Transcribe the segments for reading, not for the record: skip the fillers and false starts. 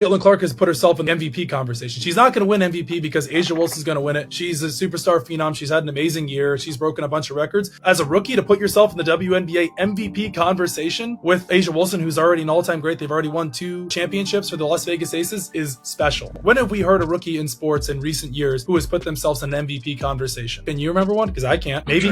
Caitlin Clark has put herself in the MVP conversation. She's not going to win MVP because Angel Reese is going to win it. She's a superstar phenom. She's had an amazing year. She's broken a bunch of records. As a rookie, to put yourself in the WNBA MVP conversation with Angel Reese, who's already an all-time great, they've already won 2 championships for the Las Vegas Aces, is special. When have we heard a rookie in sports in recent years who has put themselves in an MVP conversation? Can you remember one? Because I can't. Maybe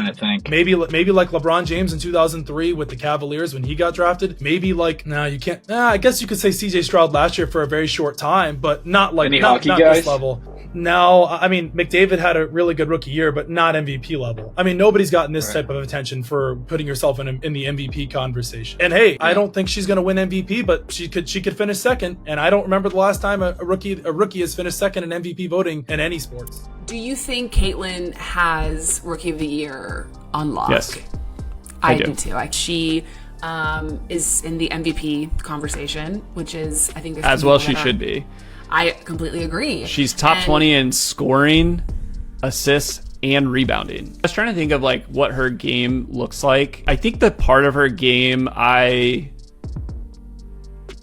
like LeBron James in 2003 with the Cavaliers when he got drafted. Maybe like, you can't. I guess you could say CJ Stroud last year for a very short time, but not like not this level. No, I mean, McDavid had a really good rookie year, but not MVP level. I mean, nobody's gotten this type of attention for putting yourself in the MVP conversation. And hey, I don't think she's going to win MVP, but she could finish second. And I don't remember the last time a rookie has finished second in MVP voting in any sports. Do you think Caitlin has Rookie of the Year on lock? Yes, I do too. She is in the MVP conversation, which is, I think, as well she should be. I completely agree. She's top 20 in scoring, assists, and rebounding. I was trying to think of like what her game looks like. I think the part of her game I'm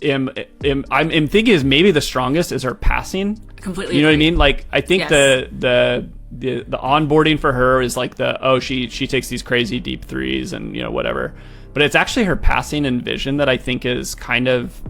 thinking is maybe the strongest is her passing. Completely. You know agree. what I mean? Like I think the onboarding for her is like she takes these crazy deep threes and whatever. But it's actually her passing and vision that I think is kind of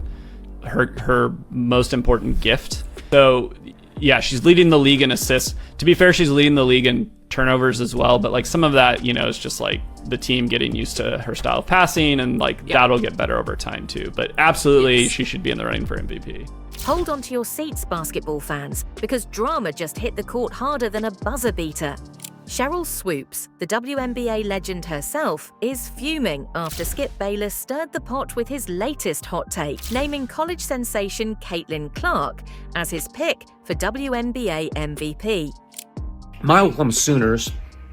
her most important gift. So yeah, she's leading the league in assists. To be fair, she's leading the league in turnovers as well, but like some of that is just like the team getting used to her style of passing, and like that'll get better over time too. But absolutely, she should be in the running for MVP. Hold on to your seats, basketball fans, because drama just hit the court harder than a buzzer beater. Sheryl Swoopes, the WNBA legend herself, is fuming after Skip Bayless stirred the pot with his latest hot take, naming college sensation Caitlin Clark as his pick for WNBA MVP. My Oklahoma Sooners,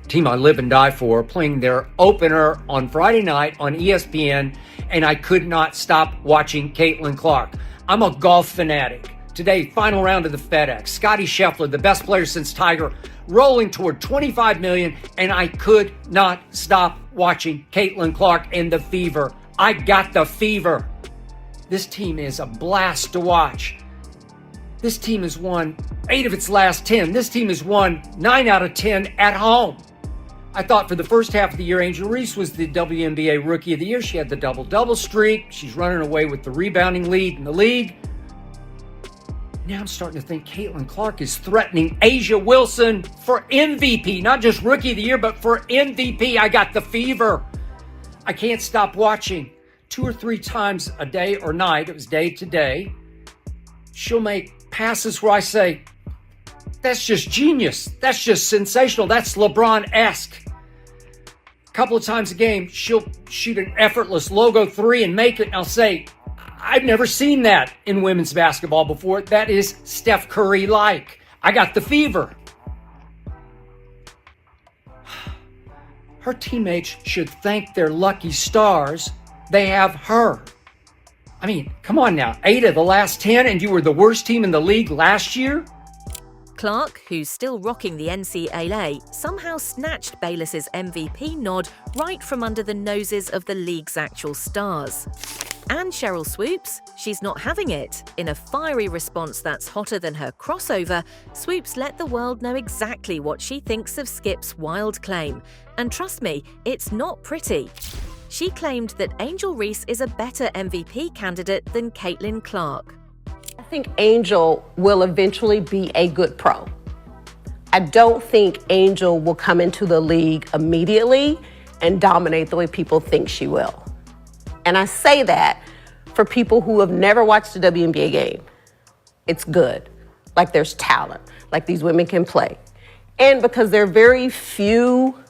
team I live and die for, playing their opener on Friday night on ESPN, and I could not stop watching Caitlin Clark. I'm a golf fanatic. Today, final round of the FedEx. Scottie Scheffler, the best player since Tiger, rolling toward $25 million, and I could not stop watching Caitlin Clark and the fever. I got the fever. This team is a blast to watch. This team has won 8 of its last 10. This team has won 9 out of 10 at home. I thought for the first half of the year, Angel Reese was the WNBA Rookie of the Year. She had the double-double streak. She's running away with the rebounding lead in the league. Now I'm starting to think Caitlin Clark is threatening A'ja Wilson for MVP. Not just Rookie of the Year, but for MVP. I got the fever. I can't stop watching. 2 or 3 times a day or night, it was day to day, she'll make passes where I say, that's just genius. That's just sensational. That's LeBron-esque. A couple of times a game, she'll shoot an effortless logo 3 and make it, and I'll say, I've never seen that in women's basketball before. That is Steph Curry-like. I got the fever. Her teammates should thank their lucky stars they have her. I mean, come on now. 8 of the last 10, and you were the worst team in the league last year? Clark, who's still rocking the NCAA, somehow snatched Bayless's MVP nod right from under the noses of the league's actual stars. And Sheryl Swoopes, she's not having it. In a fiery response that's hotter than her crossover, Swoopes let the world know exactly what she thinks of Skip's wild claim. And trust me, it's not pretty. She claimed that Angel Reese is a better MVP candidate than Caitlin Clark. I think Angel will eventually be a good pro. I don't think Angel will come into the league immediately and dominate the way people think she will. And I say that for people who have never watched a WNBA game. It's good. Like there's talent. Like these women can play. And because there are very few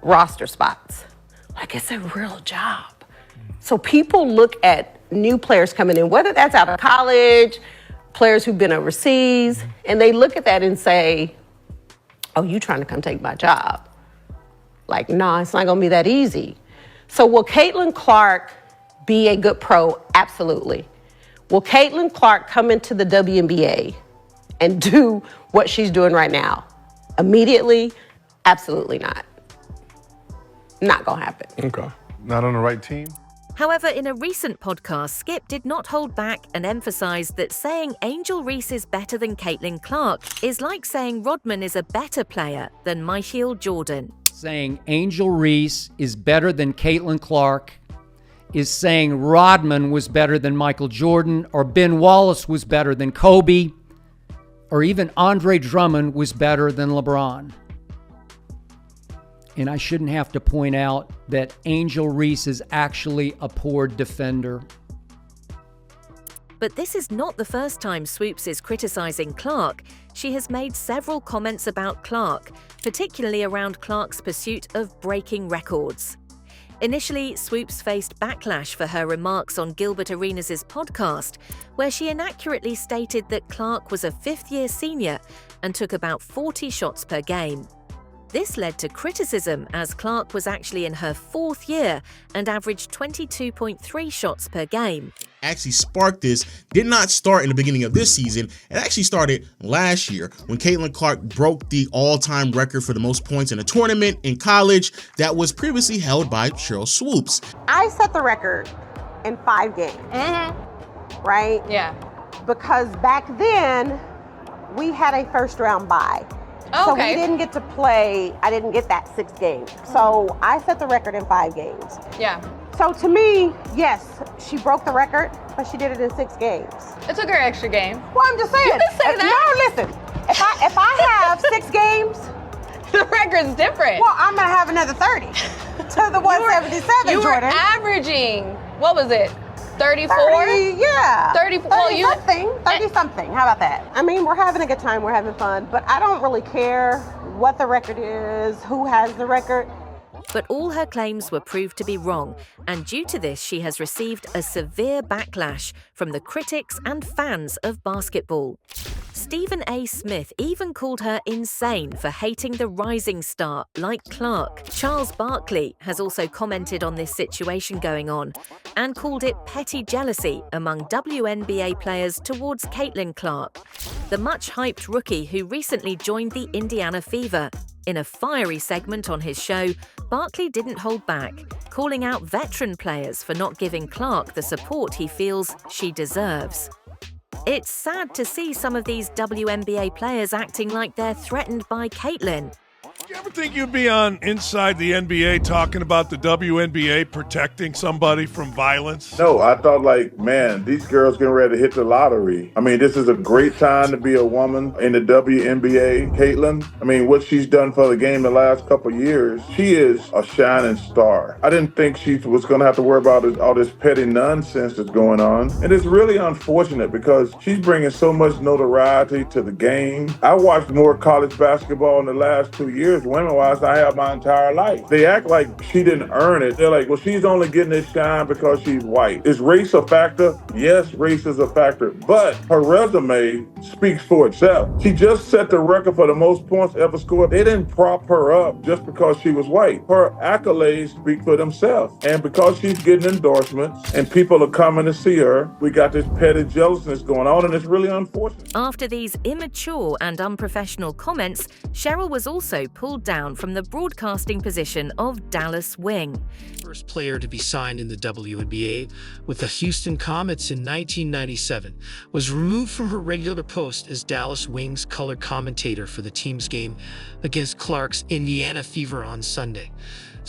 roster spots. Like it's a real job. So people look at new players coming in, whether that's out of college, players who've been overseas, and they look at that and say, oh, you trying to come take my job. Like, nah, it's not gonna be that easy. So will Caitlin Clark be a good pro? Absolutely. Will Caitlin Clark come into the WNBA and do what she's doing right now? Immediately? Absolutely not. Not gonna happen. Okay. Not on the right team? However, in a recent podcast, Skip did not hold back and emphasized that saying Angel Reese is better than Caitlin Clark is like saying Rodman is a better player than Micheal Jordan. Saying Angel Reese is better than Caitlin Clark is saying Rodman was better than Micheal Jordan, or Ben Wallace was better than Kobe, or even Andre Drummond was better than LeBron. And I shouldn't have to point out that Angel Reese is actually a poor defender. But this is not the first time Swoopes is criticizing Clark. She has made several comments about Clark, particularly around Clark's pursuit of breaking records. Initially, Swoopes faced backlash for her remarks on Gilbert Arenas' podcast, where she inaccurately stated that Clark was a fifth-year senior and took about 40 shots per game. This led to criticism, as Clark was actually in her fourth year and averaged 22.3 shots per game. Actually sparked this did not start in the beginning of this season. It actually started last year when Caitlin Clark broke the all-time record for the most points in a tournament in college that was previously held by Sheryl Swoopes. I set the record in 5 games, right? Yeah. Because back then, we had a first round bye. Oh, so okay. we didn't get to play, I didn't get that 6 games. So I set the record in 5 games. Yeah. So to me, yes, she broke the record, but she did it in 6 games. It took her extra game. Well, I'm just saying. You can say that. No, listen. If I have 6 games, The record's different. well, I'm gonna have another 30 to the 177, You were Jordan. averaging, what was it, 34? 30, yeah. 34. 30 something. 30 something. How about that? I mean, we're having a good time. We're having fun. But I don't really care what the record is, who has the record. But all her claims were proved to be wrong, and due to this, she has received a severe backlash from the critics and fans of basketball. Stephen A. Smith even called her insane for hating the rising star like Clark. Charles Barkley has also commented on this situation going on and called it petty jealousy among WNBA players towards Caitlin Clark, the much-hyped rookie who recently joined the Indiana Fever. In a fiery segment on his show, Barkley didn't hold back, calling out veteran players for not giving Clark the support he feels she deserves. It's sad to see some of these WNBA players acting like they're threatened by Caitlin. Do you ever think you'd be on Inside the NBA talking about the WNBA protecting somebody from violence? No, I thought man, these girls getting ready to hit the lottery. I mean, this is a great time to be a woman in the WNBA. Caitlin, I mean, what she's done for the game the last couple of years, she is a shining star. I didn't think she was going to have to worry about all this petty nonsense that's going on. And it's really unfortunate because she's bringing so much notoriety to the game. I watched more college basketball in the last 2 years, women-wise, I have my entire life. They act like she didn't earn it. They're like, well, she's only getting this shine because she's white. Is race a factor? Yes, race is a factor, but her resume speaks for itself. She just set the record for the most points ever scored. They didn't prop her up just because she was white. Her accolades speak for themselves. And because she's getting endorsements and people are coming to see her, we got this petty jealousness going on, and it's really unfortunate. After these immature and unprofessional comments, Sheryl was also pulled down from the broadcasting position of Dallas Wing. First player to be signed in the WNBA with the Houston Comets in 1997, was removed from her regular post as Dallas Wing's color commentator for the team's game against Clark's Indiana Fever on Sunday.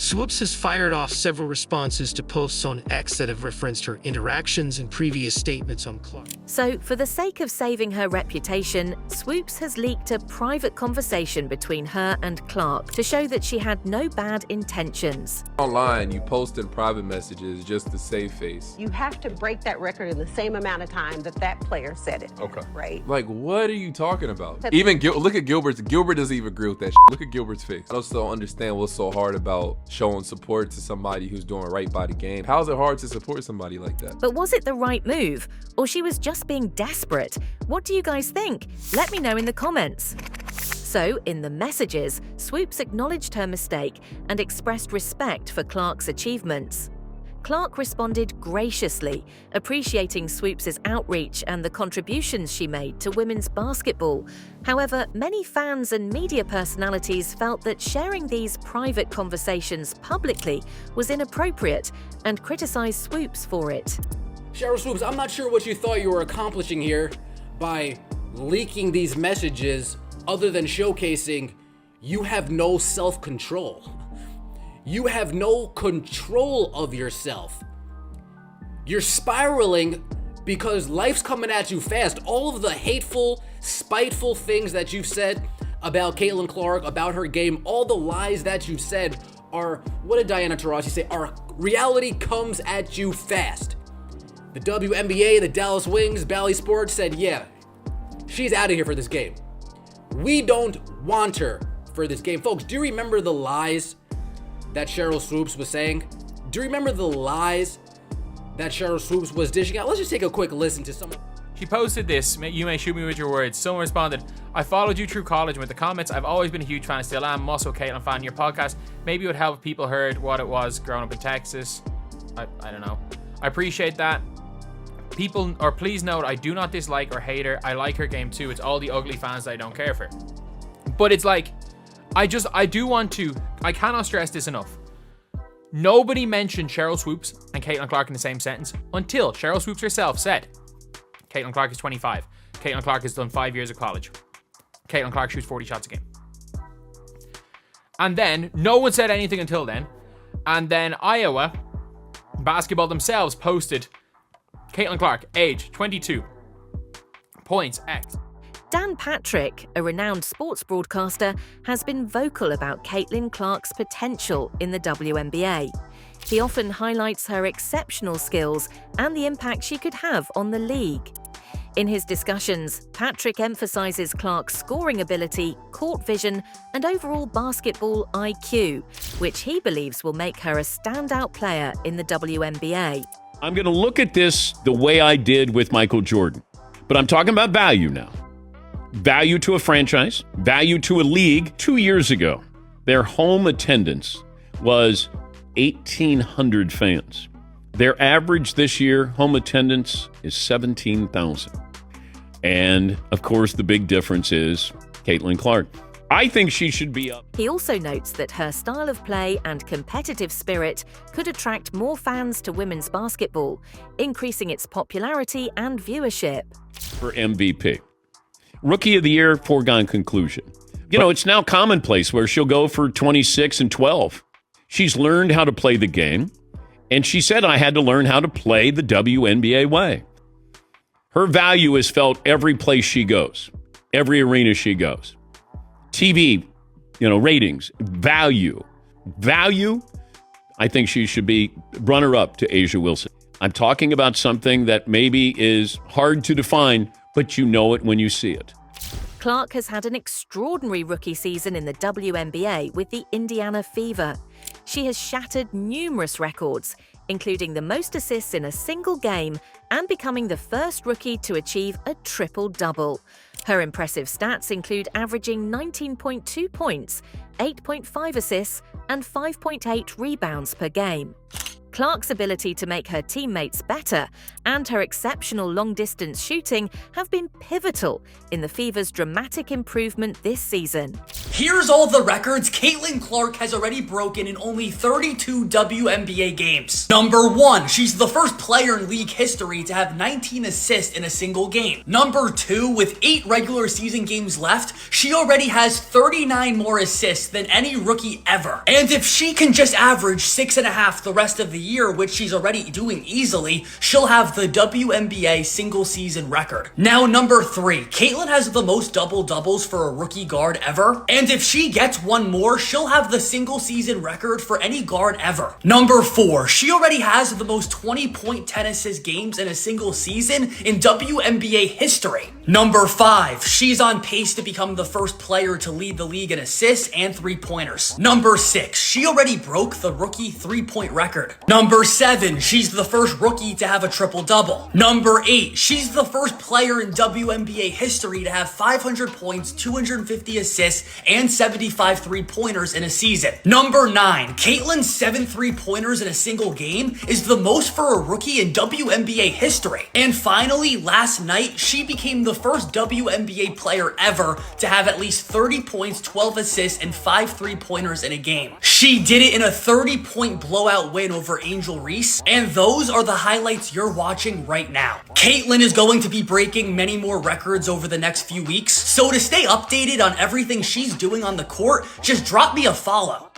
Swoopes has fired off several responses to posts on X that have referenced her interactions and previous statements on Clark. So, for the sake of saving her reputation, Swoopes has leaked a private conversation between her and Clark to show that she had no bad intentions. Online, you post in private messages just to save face. You have to break that record in the same amount of time that player said it. Okay. Right? Like, what are you talking about? Even look at Gilbert's. Gilbert doesn't even agree with that. Look at Gilbert's face. I just don't understand what's so hard about showing support to somebody who's doing right by the game. How is it hard to support somebody like that? But was it the right move? Or she was just being desperate? What do you guys think? Let me know in the comments. So, in the messages, Swoopes acknowledged her mistake and expressed respect for Clark's achievements. Clark responded graciously, appreciating Swoopes' outreach and the contributions she made to women's basketball. However, many fans and media personalities felt that sharing these private conversations publicly was inappropriate and criticized Swoopes for it. Sheryl Swoopes, I'm not sure what you thought you were accomplishing here by leaking these messages other than showcasing you have no self-control. You have no control of yourself. You're spiraling because life's coming at you fast. All of the hateful, spiteful things that you've said about Caitlin Clark, about her game, all the lies that you've said are, what did Diana Taurasi say? Our reality comes at you fast. The WNBA, the Dallas Wings, Bally Sports said, yeah, she's out of here for this game. We don't want her for this game. Folks, do you remember the lies that Sheryl Swoopes was saying? Do you remember the lies that Sheryl Swoopes was dishing out? Let's just take a quick listen to some. She posted this, "You may shoot me with your words." Someone responded, "I followed you through college and with the comments. I've always been a huge fan, still am. I'm also a Caitlin fan. Your podcast maybe would help if people heard what it was growing up in Texas." I don't know. I appreciate that. People, or please note, I do not dislike or hate her. I like her game too. It's all the ugly fans that I don't care for. But it's like, I cannot stress this enough. Nobody mentioned Sheryl Swoopes and Caitlin Clark in the same sentence until Sheryl Swoopes herself said, Caitlin Clark is 25. Caitlin Clark has done 5 years of college. Caitlin Clark shoots 40 shots a game. And then, no one said anything until then. And then Iowa basketball themselves posted Caitlin Clark, age 22, points X. Dan Patrick, a renowned sports broadcaster, has been vocal about Caitlin Clark's potential in the WNBA. He often highlights her exceptional skills and the impact she could have on the league. In his discussions, Patrick emphasizes Clark's scoring ability, court vision, and overall basketball IQ, which he believes will make her a standout player in the WNBA. I'm going to look at this the way I did with Micheal Jordan, but I'm talking about value now. Value to a franchise, value to a league. 2 years ago, their home attendance was 1,800 fans. Their average this year, home attendance, is 17,000. And, of course, the big difference is Caitlin Clark. I think she should be up. He also notes that her style of play and competitive spirit could attract more fans to women's basketball, increasing its popularity and viewership. For MVP. Rookie of the Year, foregone conclusion. You know, it's now commonplace where she'll go for 26 and 12. She's learned how to play the game, and she said, I had to learn how to play the WNBA way. Her value is felt every place she goes, every arena she goes. TV, ratings, value. Value, I think she should be runner-up to A'ja Wilson. I'm talking about something that maybe is hard to define, but you know it when you see it. Clark has had an extraordinary rookie season in the WNBA with the Indiana Fever. She has shattered numerous records, including the most assists in a single game and becoming the first rookie to achieve a triple-double. Her impressive stats include averaging 19.2 points, 8.5 assists, and 5.8 rebounds per game. Clark's ability to make her teammates better and her exceptional long-distance shooting have been pivotal in the Fever's dramatic improvement this season. Here's all the records Caitlin Clark has already broken in only 32 WNBA games. Number 1, she's the first player in league history to have 19 assists in a single game. Number 2, with 8 regular season games left, she already has 39 more assists than any rookie ever. And if she can just average 6.5 the rest of the year, which she's already doing easily, she'll have the WNBA single season record. Now, number 3, Caitlin has the most double-doubles for a rookie guard ever, and if she gets one more, she'll have the single season record for any guard ever. Number 4, she already has the most 20-point 10 assist games in a single season in WNBA history. Number 5, she's on pace to become the first player to lead the league in assists and 3-pointers. Number 6, she already broke the rookie 3-point record. Number 7, she's the first rookie to have a triple-double. Number 8, she's the first player in WNBA history to have 500 points, 250 assists, and 75 three-pointers in a season. Number 9, Caitlyn's 7 three-pointers in a single game is the most for a rookie in WNBA history. And finally, last night, she became the first WNBA player ever to have at least 30 points, 12 assists, and 5 three-pointers in a game. She did it in a 30-point blowout win over Angel Reese, and those are the highlights you're watching right now. Caitlyn is going to be breaking many more records over the next few weeks, so to stay updated on everything she's doing on the court, just drop me a follow.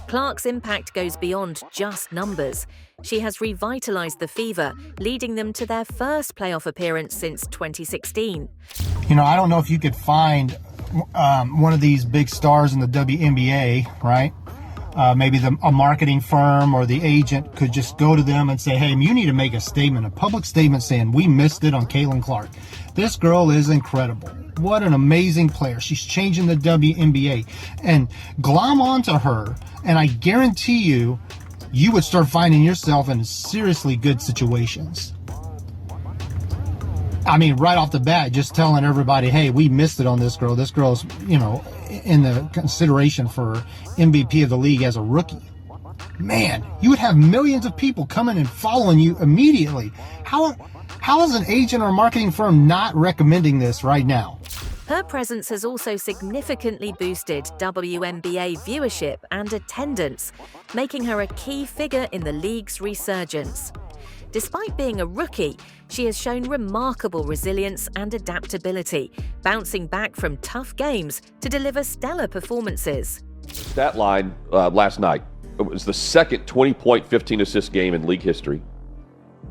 Clark's impact goes beyond just numbers. She has revitalized the Fever, leading them to their first playoff appearance since 2016. You know, I don't know if you could find one of these big stars in the WNBA, right? Maybe a marketing firm or the agent could just go to them and say, hey, you need to make a statement, a public statement saying we missed it on Caitlin Clark. This girl is incredible. What an amazing player. She's changing the WNBA. And glom onto her, and I guarantee you, you would start finding yourself in seriously good situations. I mean, right off the bat, just telling everybody, hey, we missed it on this girl. This girl's, in the consideration for MVP of the league as a rookie. Man, you would have millions of people coming and following you immediately. How is an agent or marketing firm not recommending this right now? Her presence has also significantly boosted WNBA viewership and attendance, making her a key figure in the league's resurgence. Despite being a rookie, she has shown remarkable resilience and adaptability, bouncing back from tough games to deliver stellar performances. Stat line last night, it was the second 20-point, 15-assist game in league history.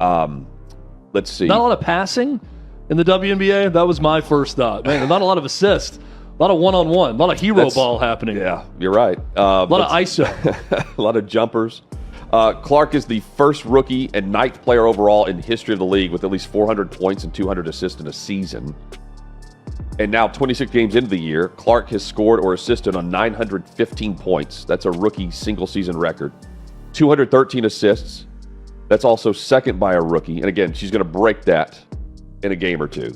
Let's see. Not a lot of passing in the WNBA. That was my first thought. Man, not a lot of assists. A lot of one-on-one. A lot of hero ball happening. Yeah, you're right. A lot of ISO. A lot of jumpers. Clark is the first rookie and 9th player overall in the history of the league with at least 400 points and 200 assists in a season. And now, 26 games into the year, Clark has scored or assisted on 915 points. That's a rookie single-season record. 213 assists. That's also second by a rookie. And again, she's going to break that in a game or two.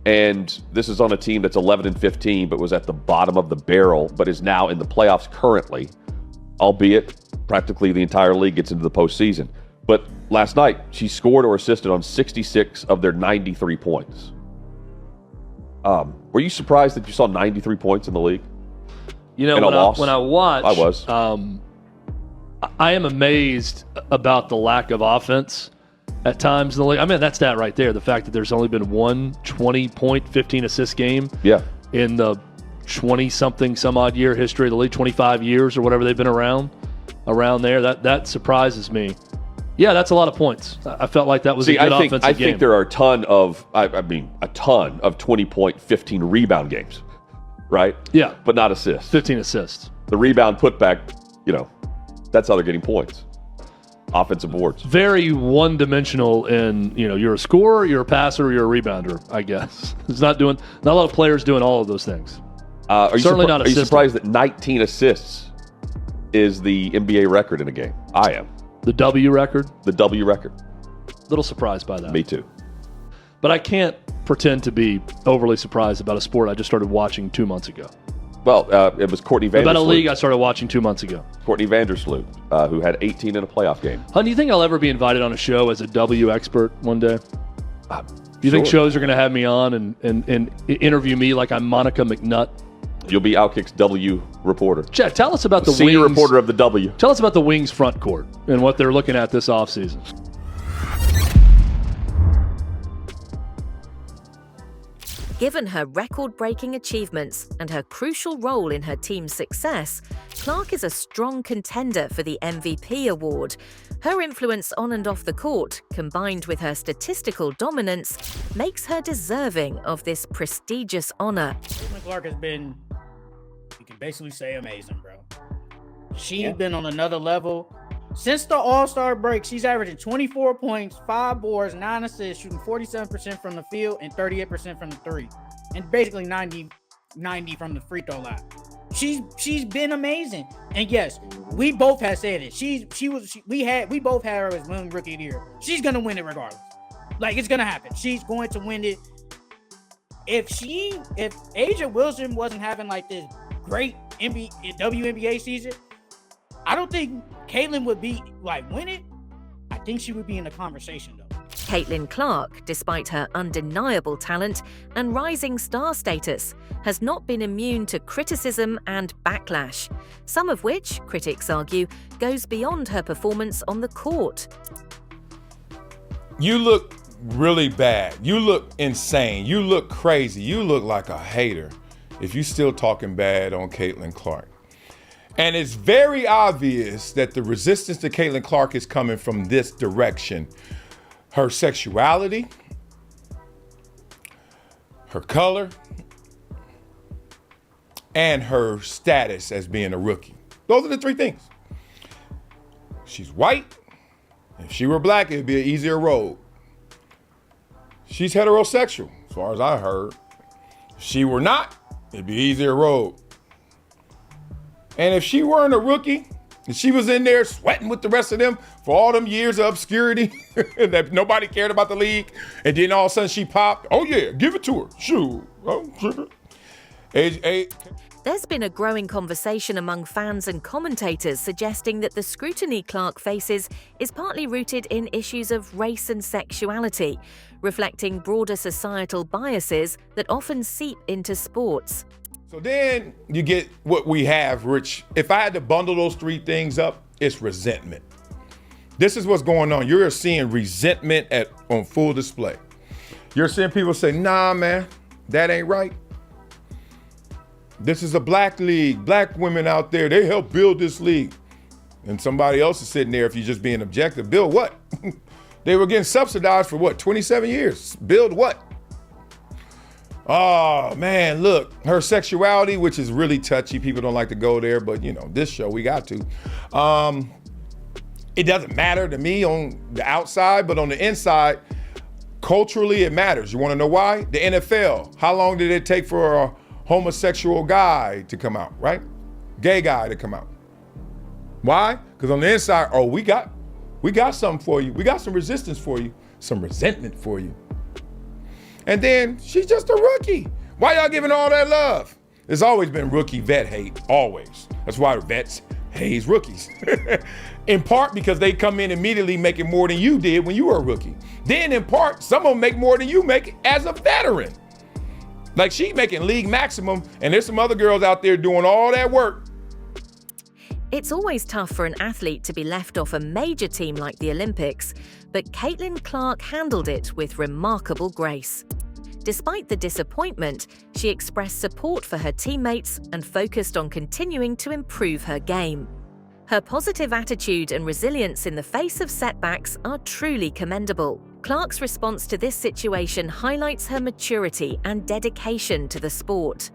And this is on a team that's 11-15, but was at the bottom of the barrel, but is now in the playoffs currently, albeit practically the entire league gets into the postseason. But last night, she scored or assisted on 66 of their 93 points. Were you surprised that you saw 93 points in the league? You know, when I watched, I was. I am amazed about the lack of offense at times in the league. I mean, that's that right there. The fact that there's only been one 20-point, 15-assist game in the 20-something, some odd year history of the league, 25 years or whatever they've been around there. That surprises me. Yeah, that's a lot of points. I felt like that was a good offensive game. I think there are a ton of 20-point, 15 rebound games, right? Yeah. But not assists. 15 assists. The rebound putback, that's how they're getting points. Offensive boards. Very one-dimensional in, you're a scorer, you're a passer, you're a rebounder, I guess. It's not a lot of players doing all of those things. Are you surprised that 19 assists is the NBA record in a game? I am. The W record? The W record. Little surprised by that. Me too. But I can't pretend to be overly surprised about a sport I just started watching 2 months ago. Well, it was Courtney Vandersloot. About a league I started watching 2 months ago. Courtney Vandersloot, who had 18 in a playoff game. Hun, do you think I'll ever be invited on a show as a W expert one day? Do you think shows are going to have me on and interview me like I'm Monica McNutt? You'll be Outkick's W reporter. Chad, tell us about the senior Wings. Reporter of the W. Tell us about the Wings front court and what they're looking at this offseason. Given her record-breaking achievements and her crucial role in her team's success, Clark is a strong contender for the MVP award. Her influence on and off the court, combined with her statistical dominance, makes her deserving of this prestigious honor. Clark has been, you can basically say, amazing, bro. She's been on another level. Since the All-Star break, she's averaging 24 points, 5 boards, 9 assists, shooting 47% from the field and 38% from the three. And basically 90 from the free throw line. she's been amazing. And yes, we both have said it. We both had her as Women's Rookie of the Year. She's gonna win it regardless. Like, it's gonna happen. She's going to win it. If Angel Wilson wasn't having like this great WNBA season, I don't think Caitlin would be like win it. I think she would be in the conversation though. Caitlin Clark, despite her undeniable talent and rising star status, has not been immune to criticism and backlash, some of which, critics argue, goes beyond her performance on the court. You look really bad. You look insane. You look crazy. You look like a hater if you still talking bad on Caitlin Clark. And it's very obvious that the resistance to Caitlin Clark is coming from this direction. Her sexuality, her color, and her status as being a rookie. Those are the three things. She's white. If she were black, it'd be an easier road. She's heterosexual, as far as I heard. If she were not, it'd be an easier road. And if she weren't a rookie, and she was in there sweating with the rest of them for all them years of obscurity that nobody cared about the league, and then all of a sudden she popped, oh yeah, give it to her, shoot. Oh, sugar. There's been a growing conversation among fans and commentators suggesting that the scrutiny Clark faces is partly rooted in issues of race and sexuality, reflecting broader societal biases that often seep into sports. So then you get what we have, Rich. If I had to bundle those three things up, it's resentment. This is what's going on. You're seeing resentment on full display. You're seeing people say, nah, man, that ain't right. This is a black league. Black women out there, they helped build this league. And somebody else is sitting there, if you're just being objective, build what? They were getting subsidized for what, 27 years? Build what? Oh, man, look, her sexuality, which is really touchy. People don't like to go there, but, you know, this show, we got to. It doesn't matter to me on the outside, but on the inside, culturally, it matters. You want to know why? The NFL, how long did it take for a homosexual guy to come out, right? Gay guy to come out. Why? Because on the inside, oh, we got something for you. We got some resistance for you, some resentment for you. And then she's just a rookie. Why y'all giving all that love? There's always been rookie vet hate, always. That's why vets hate rookies. In part because they come in immediately making more than you did when you were a rookie. Then in part, some of them make more than you make as a veteran. Like she making league maximum, and there's some other girls out there doing all that work. It's always tough for an athlete to be left off a major team like the Olympics, but Caitlin Clark handled it with remarkable grace. Despite the disappointment, she expressed support for her teammates and focused on continuing to improve her game. Her positive attitude and resilience in the face of setbacks are truly commendable. Clark's response to this situation highlights her maturity and dedication to the sport.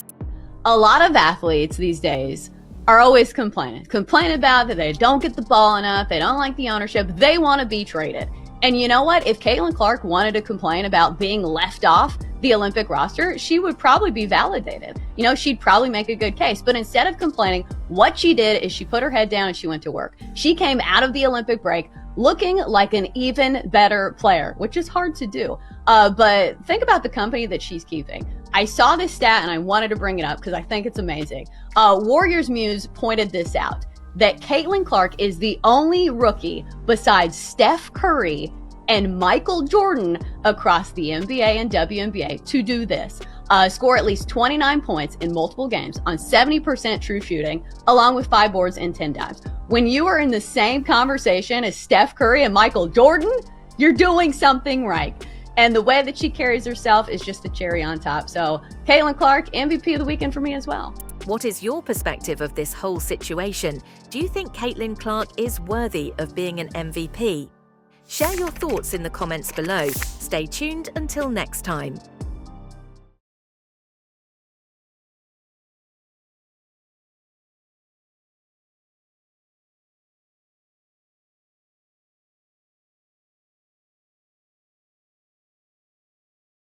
A lot of athletes these days are always complaining about that they don't get the ball enough, they don't like the ownership, they want to be traded. And you know what? If Caitlin Clark wanted to complain about being left off the Olympic roster, she would probably be validated. You know, she'd probably make a good case. But instead of complaining, what she did is she put her head down and she went to work. She came out of the Olympic break looking like an even better player, which is hard to do. But think about the company that she's keeping. I saw this stat and I wanted to bring it up because I think it's amazing. Warriors Muse pointed this out, that Caitlin Clark is the only rookie besides Steph Curry and Micheal Jordan across the NBA and WNBA to do this. Score at least 29 points in multiple games on 70% true shooting, along with 5 boards and 10 dimes. When you are in the same conversation as Steph Curry and Micheal Jordan, you're doing something right. And the way that she carries herself is just a cherry on top. So Caitlin Clark, MVP of the weekend for me as well. What is your perspective of this whole situation? Do you think Caitlin Clark is worthy of being an MVP? Share your thoughts in the comments below. Stay tuned until next time.